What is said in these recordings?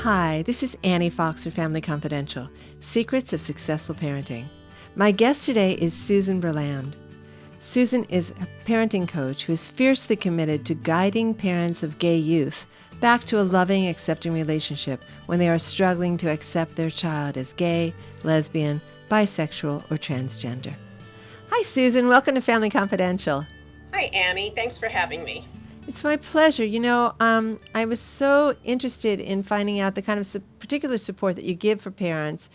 Hi, this is Annie Fox for Family Confidential, Secrets of Successful Parenting. My guest today is Susan Berland. Susan is a parenting coach who is fiercely committed to guiding parents of gay youth back to a loving, accepting relationship when they are struggling to accept their child as gay, lesbian, bisexual, or transgender. Hi, Susan. Welcome to Family Confidential. Hi, Annie. Thanks for having me. It's my pleasure. I was so interested in finding out the kind of particular support that you give for parents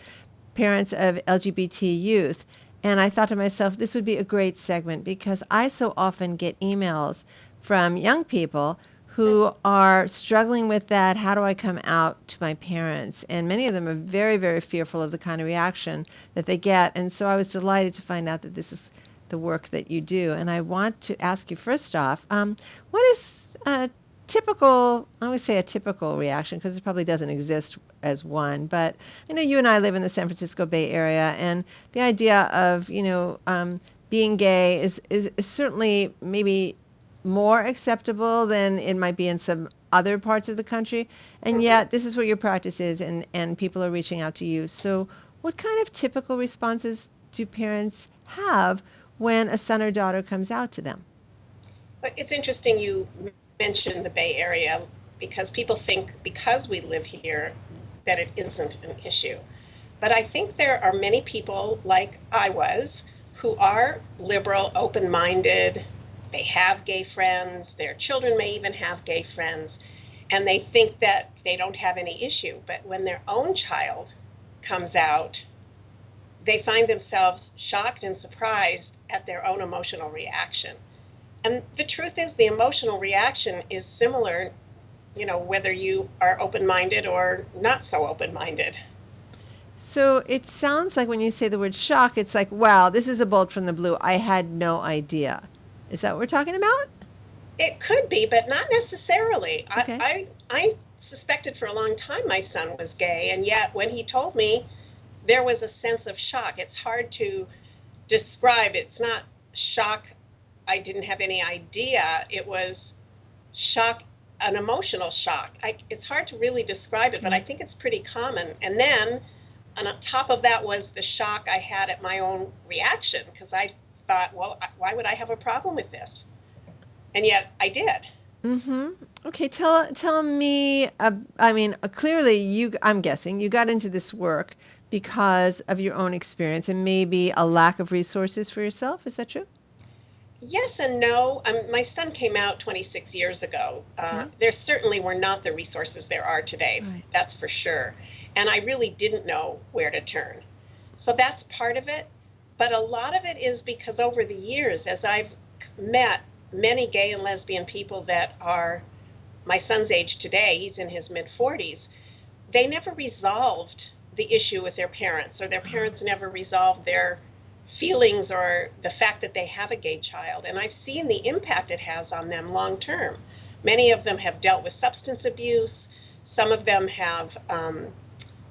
of LGBT youth. And I thought to myself, this would be a great segment because I so often get emails from young people who are struggling with that. How do I come out to my parents? And many of them are very, very fearful of the kind of reaction that they get. And so I was delighted to find out that this is the work that you do. And I want to ask you first off, what is a typical, I always say a typical reaction because it probably doesn't exist as one, but I know you and I live in the San Francisco Bay Area, and the idea of, being gay is certainly maybe more acceptable than it might be in some other parts of the country. And yet this is what your practice is, and people are reaching out to you. So what kind of typical responses do parents have when a son or daughter comes out to them? But it's interesting you mentioned the Bay Area because people think because we live here that it isn't an issue. But I think there are many people like I was who are liberal, open-minded. They have gay friends. Their children may even have gay friends. And they think that they don't have any issue. But when their own child comes out, they find themselves shocked and surprised at their own emotional reaction. And the truth is, the emotional reaction is similar, whether you are open-minded or not so open-minded. So it sounds like when you say the word shock, it's like, wow, this is a bolt from the blue. I had no idea. Is that what we're talking about? It could be, but not necessarily. Okay. I suspected for a long time my son was gay, and yet when he told me, there was a sense of shock. It's hard to describe. It's not shock, I didn't have any idea. It was shock, an emotional shock. It's hard to really describe it, but I think it's pretty common. And then on top of that was the shock I had at my own reaction, because I thought, well, why would I have a problem with this? And yet I did. Mm-hmm. Okay, tell me, clearly I'm guessing you got into this work because of your own experience and maybe a lack of resources for yourself. Is that true? Yes and no. My son came out 26 years ago. Okay. There certainly were not the resources there are today, Right. that's for sure. And I really didn't know where to turn. So that's part of it. But a lot of it is because over the years, as I've met many gay and lesbian people that are my son's age today, he's in his mid-40s, they never resolved the issue with their parents, or their parents never resolved their feelings or the fact that they have a gay child. And I've seen the impact it has on them long term. Many of them have dealt with substance abuse. Some of them have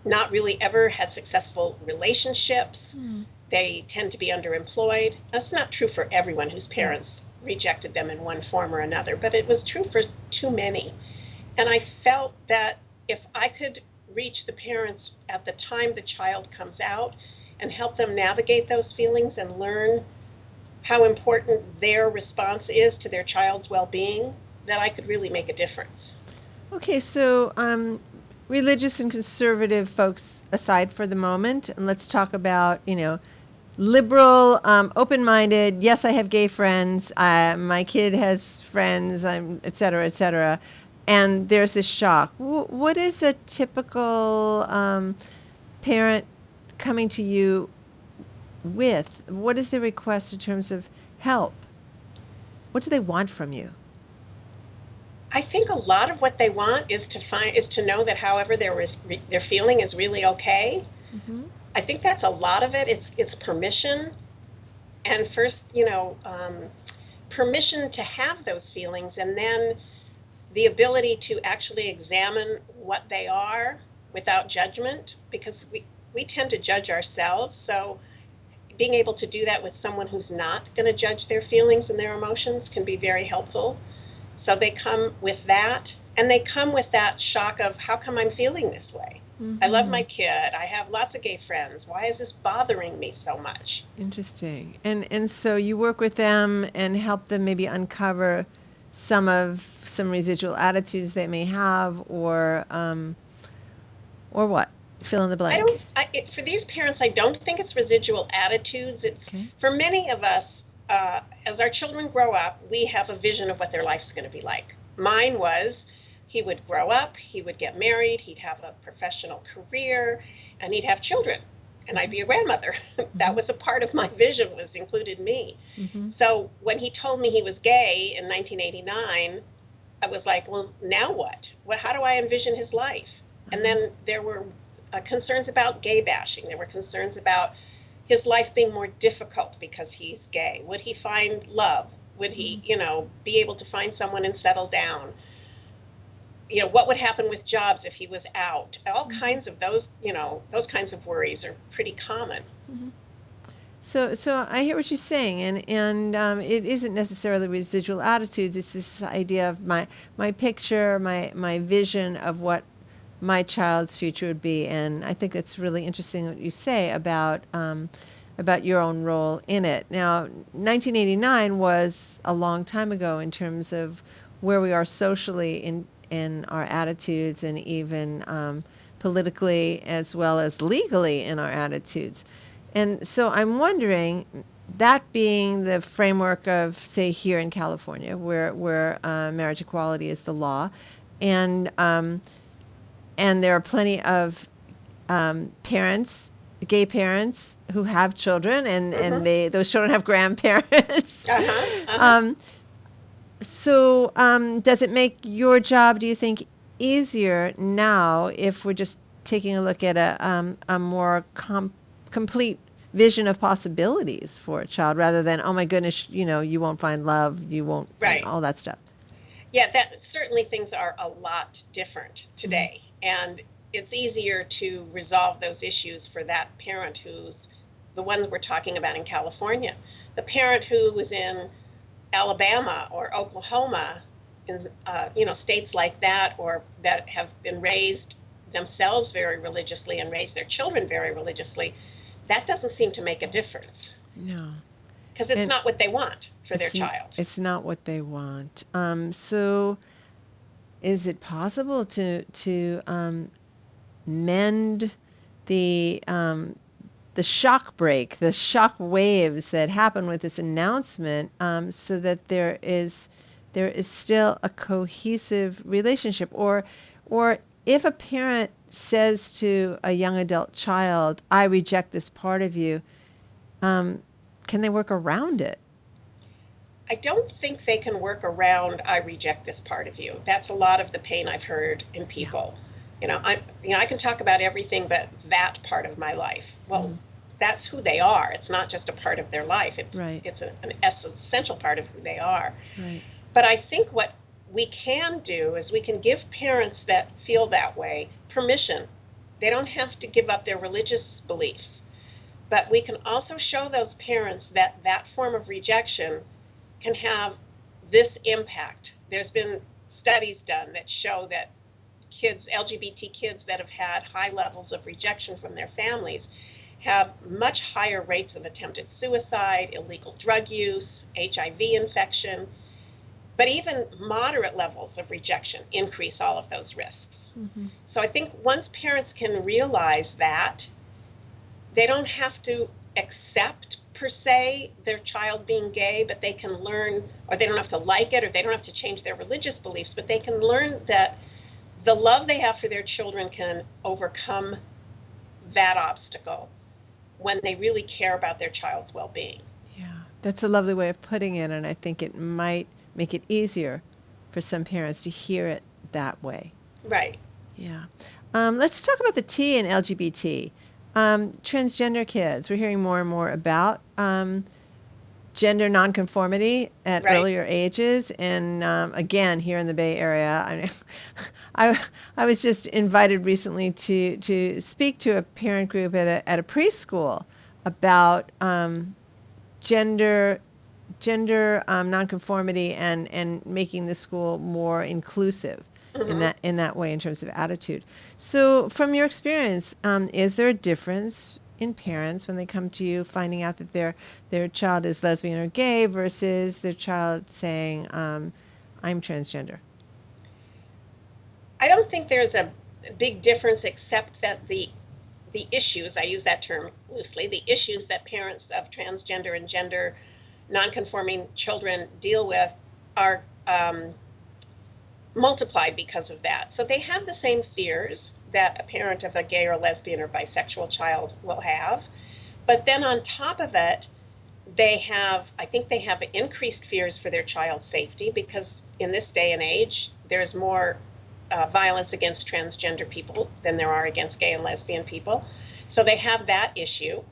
not really ever had successful relationships. They tend to be underemployed. That's not true for everyone whose parents rejected them in one form or another, but it was true for too many. And I felt that if I could reach the parents at the time the child comes out and help them navigate those feelings and learn how important their response is to their child's well-being, that I could really make a difference. Okay, so religious and conservative folks aside for the moment, and let's talk about, liberal, open-minded. Yes, I have gay friends. My kid has friends, et cetera, et cetera. And there's this shock. What is a typical parent coming to you with? What is their request in terms of help? What do they want from you? I think a lot of what they want is to know that however they're feeling is really okay. Mm-hmm. I think that's a lot of it. It's permission, and first, permission to have those feelings, and then the ability to actually examine what they are without judgment, because we tend to judge ourselves. So being able to do that with someone who's not going to judge their feelings and their emotions can be very helpful. So they come with that, and they come with that shock of, how come I'm feeling this way? I love Mm-hmm. my kid. I have lots of gay friends. Why is this bothering me so much? Interesting. And so you work with them and help them maybe uncover some residual attitudes they may have, or what? Fill in the I blank. don't, for these parents, I don't think it's residual attitudes. It's Okay. for many of us, as our children grow up, we have a vision of what their life's going to be like. Mine was he would grow up, he would get married, he'd have a professional career, and he'd have children, and I'd Mm-hmm. be a grandmother. That Mm-hmm. was a part of my vision, was included me. Mm-hmm. So when he told me he was gay in 1989, I was like, well, now what? How do I envision his life? And Uh-huh. then there were concerns about gay bashing. There were concerns about his life being more difficult because he's gay. Would he find love? Would Mm-hmm. he, be able to find someone and settle down? What would happen with jobs if he was out? All Mm-hmm. kinds of those kinds of worries are pretty common. Mm-hmm. So I hear what you're saying, and it isn't necessarily residual attitudes. It's this idea of my picture, my vision of what my child's future would be, and I think that's really interesting what you say about your own role in it. Now, 1989 was a long time ago in terms of where we are socially in our attitudes, and even politically as well as legally in our attitudes. And so I'm wondering, that being the framework of, say, here in California, where marriage equality is the law, and and there are plenty of parents, gay parents, who have children, and Mm-hmm. those children have grandparents. Uh-huh. Uh-huh. um, so does it make your job, do you think, easier now if we're just taking a look at a more complete vision of possibilities for a child, rather than, oh my goodness, you won't find love, you won't, Right. all that stuff? Yeah, that certainly, things are a lot different Mm-hmm. today. And it's easier to resolve those issues for that parent who's the ones we're talking about in California. The parent who was in Alabama or Oklahoma, in states like that, or that have been raised themselves very religiously and raised their children very religiously, that doesn't seem to make a difference No. because it's And not what they want for their it's child. it's not what they want. So is it possible to mend the um, the shock break, the shock waves that happen with this announcement, so that there is still a cohesive relationship, or if a parent says to a young adult child, "I reject this part of you," um, can they work around it? I don't think they can work around, I reject this part of you. That's a lot of the pain I've heard in Yeah. people. I can talk about everything but that part of my life. Well, Mm, that's who they are. It's not just a part of their life. It's right. it's an essential part of who they are. Right. But I think what we can do is we can give parents that feel that way permission. They don't have to give up their religious beliefs, but we can also show those parents that that form of rejection can have this impact. There's been studies done that show that kids, LGBT kids that have had high levels of rejection from their families, have much higher rates of attempted suicide, illegal drug use, HIV infection. But even moderate levels of rejection increase all of those risks. Hmm. So I think once parents can realize that, they don't have to accept per se their child being gay, but they can learn, or they don't have to like it, or they don't have to change their religious beliefs, but they can learn that the love they have for their children can overcome that obstacle when they really care about their child's well-being. Yeah, that's a lovely way of putting it, and I think it might make it easier for some parents to hear it that way. Right. Yeah. Let's talk about the T in LGBT. Transgender kids. We're hearing more and more about gender nonconformity at Right. earlier ages, and again, here in the Bay Area, I, I was just invited recently to speak to a parent group at a preschool about gender gender nonconformity and making the school more inclusive in that way in terms of attitude. So, from your experience, is there a difference in parents when they come to you finding out that their child is lesbian or gay versus their child saying, "I'm transgender"? I don't think there's a big difference, except that the issues, I use that term loosely, the issues that parents of transgender and gender nonconforming children deal with are multiplied because of that. So they have the same fears that a parent of a gay or lesbian or bisexual child will have. But then on top of it, I think they have increased fears for their child's safety, because in this day and age, there's more violence against transgender people than there are against gay and lesbian people. So they have that issue.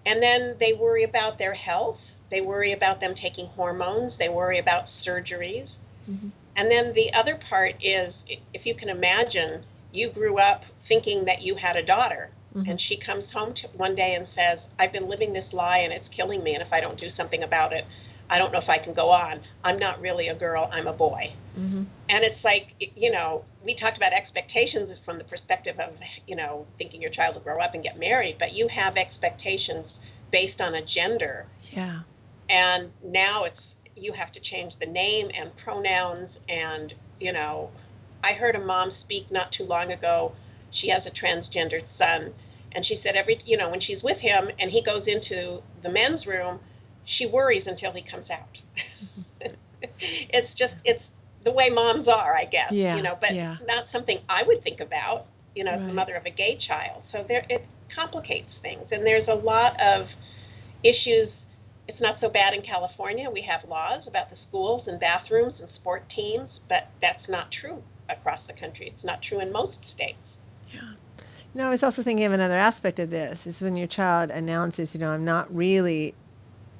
And then they worry about their health. They worry about them taking hormones. They worry about surgeries. Mm-hmm. And then the other part is, if you can imagine, you grew up thinking that you had a daughter, Mm-hmm. and she comes home one day and says, I've been living this lie and it's killing me. And if I don't do something about it, I don't know if I can go on. I'm not really a girl, I'm a boy. Mm-hmm. And it's like, we talked about expectations from the perspective of, thinking your child will grow up and get married, but you have expectations based on a gender. Yeah. And now you have to change the name and pronouns. And, I heard a mom speak not too long ago. She has a transgendered son. And she said when she's with him and he goes into the men's room, she worries until he comes out. It's the way moms are, I guess, Yeah. but Yeah. it's not something I would think about, as the Right. mother of a gay child. So it complicates things. And there's a lot of issues. It's not so bad in California. We have laws about the schools and bathrooms and sport teams, but that's not true across the country. It's not true in most states. Yeah. No, I was also thinking of another aspect of this is when your child announces, I'm not really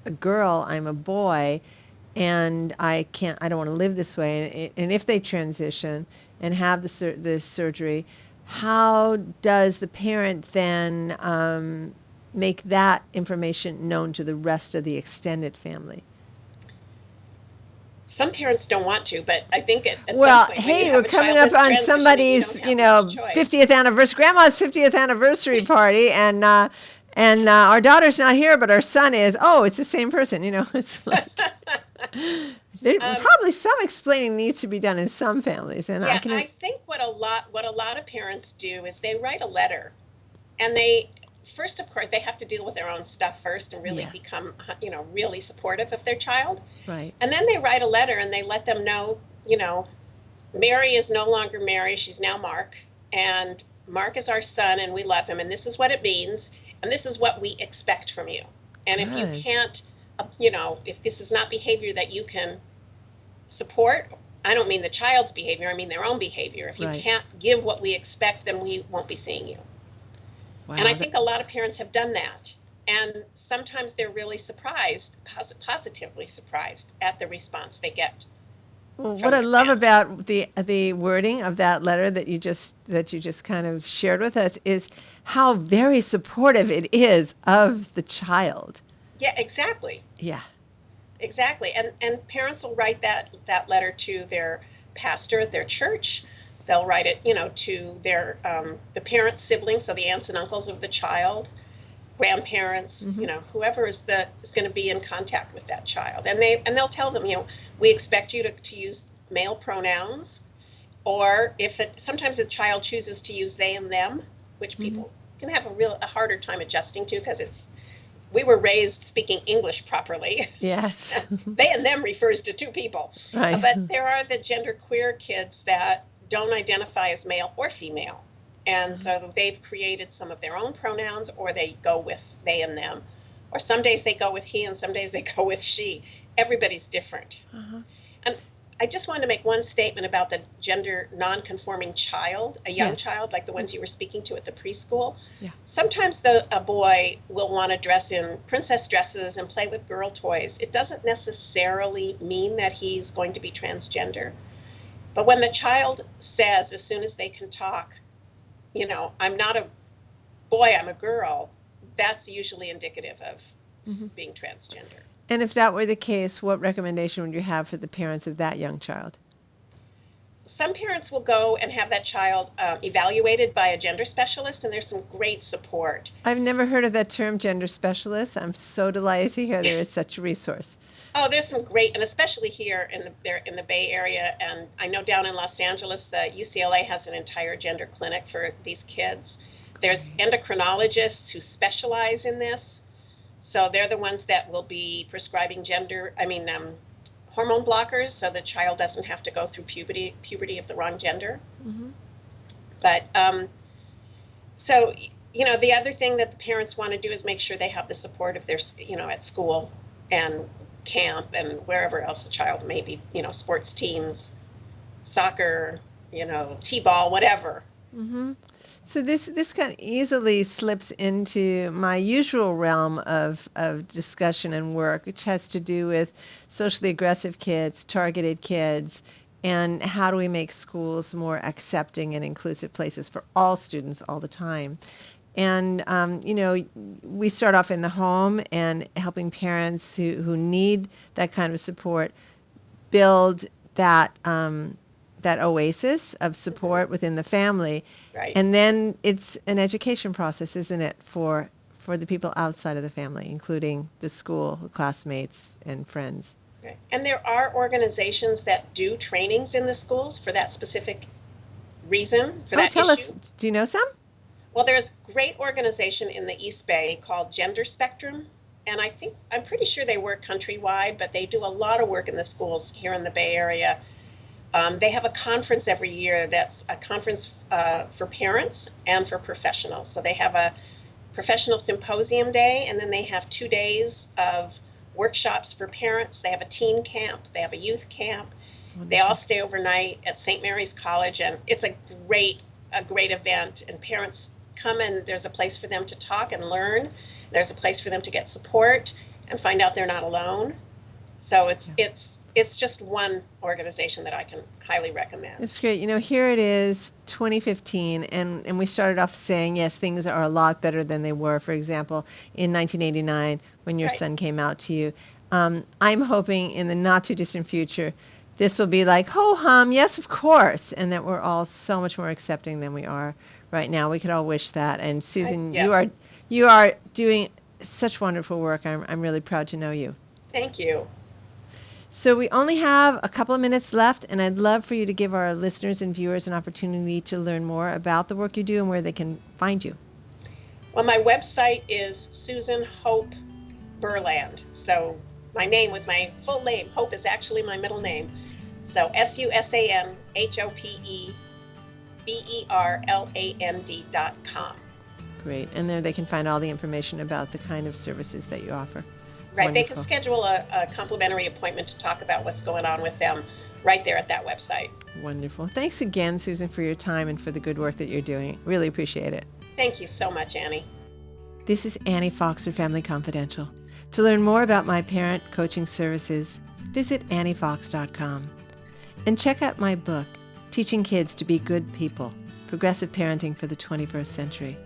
a girl, I'm a boy, and I don't want to live this way. And if they transition and have the surgery, how does the parent then make that information known to the rest of the extended family? Some parents don't want to, but I think at some Well, point when you hey, we're have a coming child up that's on transitioning, you don't somebody's, have much choice. 50th anniversary, grandma's 50th anniversary party, and our daughter's not here, but our son is. Oh, it's the same person. It's like probably some explaining needs to be done in some families, and I Yeah, can. I think what a lot of parents do is they write a letter, and first, of course, they have to deal with their own stuff first and really Yes. become, really supportive of their child. Right. And then they write a letter and they let them know, Mary is no longer Mary, she's now Mark, and Mark is our son and we love him, and this is what it means, and this is what we expect from you. And if you Good. can't, if this is not behavior that you can support, I don't mean the child's behavior, I mean their own behavior. If you Right. can't give what we expect, then we won't be seeing you. Wow. And I think a lot of parents have done that. And sometimes they're really surprised, positively surprised at the response they get Well, from what I their love families. about the wording of that letter that you just kind of shared with us is how very supportive it is of the child. Yeah, exactly. Yeah. Exactly. And parents will write that letter to their pastor at their church. They'll write it, to their the parents' siblings, so the aunts and uncles of the child, grandparents, Mm-hmm. whoever is going to be in contact with that child. And they'll tell them, we expect you to use male pronouns, or sometimes a child chooses to use they and them, which Mm-hmm. people can have a harder time adjusting to, because we were raised speaking English properly. Yes. They and them refers to two people. Right. But there are the genderqueer kids that don't identify as male or female. And so they've created some of their own pronouns, or they go with they and them. Or some days they go with he and some days they go with she. Everybody's different. Uh-huh. And I just wanted to make one statement about the gender non-conforming child, a young Yes. child like the ones you were speaking to at the preschool. Yeah. Sometimes a boy will want to dress in princess dresses and play with girl toys. It doesn't necessarily mean that he's going to be transgender. But when the child says, as soon as they can talk, I'm not a boy, I'm a girl, that's usually indicative of Mm-hmm. being transgender. And if that were the case, what recommendation would you have for the parents of that young child? Some parents will go and have that child evaluated by a gender specialist, and there's some great support. I've never heard of that term, gender specialist. I'm so delighted to hear there is such a resource. Oh, there's some great, and especially here in the Bay Area, and I know down in Los Angeles, the UCLA has an entire gender clinic for these kids. There's Great. endocrinologists who specialize in this, so they're the ones that will be prescribing hormone blockers, so the child doesn't have to go through puberty of the wrong gender. Mm-hmm. But so the other thing that the parents want to do is make sure they have the support of their at school and camp and wherever else the child may be, sports teams, soccer, t-ball, whatever. Mm-hmm. So this kind of easily slips into my usual realm of discussion and work, which has to do with socially aggressive kids, targeted kids, and how do we make schools more accepting and inclusive places for all students all the time. And, we start off in the home and helping parents who need that kind of support build that that oasis of support within the family. Right. And then it's an education process, isn't it, for the people outside of the family, including the school, classmates, and friends. Right. And there are organizations that do trainings in the schools for that specific reason, for that tell issue. us, do you know some? Well, there's a great organization in the East Bay called Gender Spectrum, and I'm pretty sure they work countrywide, but they do a lot of work in the schools here in the Bay Area. They have a conference every year that's a conference for parents and for professionals. So they have a professional symposium day, and then they have 2 days of workshops for parents. They have a teen camp. They have a youth camp. Wonderful. They all stay overnight at St. Mary's College, and it's a great event. And parents come, and there's a place for them to talk and learn. There's a place for them to get support and find out they're not alone. So it's just one organization that I can highly recommend. It's great. Here it is, 2015, and we started off saying, yes, things are a lot better than they were, for example, in 1989 when your Right. son came out to you. I'm hoping in the not-too-distant future, this will be like, ho-hum, yes, of course, and that we're all so much more accepting than we are right now. We could all wish that. And Susan, Yes. you are doing such wonderful work. I'm really proud to know you. Thank you. So we only have a couple of minutes left, and I'd love for you to give our listeners and viewers an opportunity to learn more about the work you do and where they can find you. Well, my website is Susan Hope Berland. So my name with my full name, Hope is actually my middle name. So SusanHopeBerland.com. Great. And there they can find all the information about the kind of services that you offer. Right. Wonderful. They can schedule a complimentary appointment to talk about what's going on with them right there at that website. Wonderful. Thanks again, Susan, for your time and for the good work that you're doing. Really appreciate it. Thank you so much, Annie. This is Annie Fox for Family Confidential. To learn more about my parent coaching services, visit anniefox.com. And check out my book, Teaching Kids to Be Good People, Progressive Parenting for the 21st Century.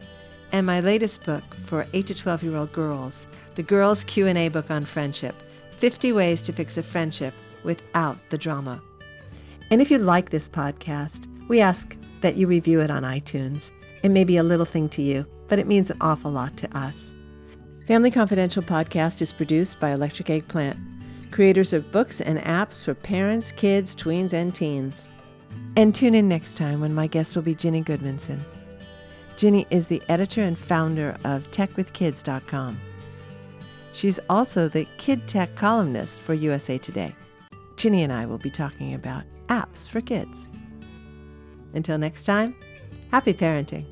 And my latest book for 8 to 12-year-old girls, the Girls Q&A book on friendship, 50 Ways to Fix a Friendship Without the Drama. And if you like this podcast, we ask that you review it on iTunes. It may be a little thing to you, but it means an awful lot to us. Family Confidential podcast is produced by Electric Eggplant, creators of books and apps for parents, kids, tweens, and teens. And tune in next time when my guest will be Ginny Goodmanson. Ginny is the editor and founder of techwithkids.com. She's also the Kid Tech columnist for USA Today. Ginny and I will be talking about apps for kids. Until next time, happy parenting.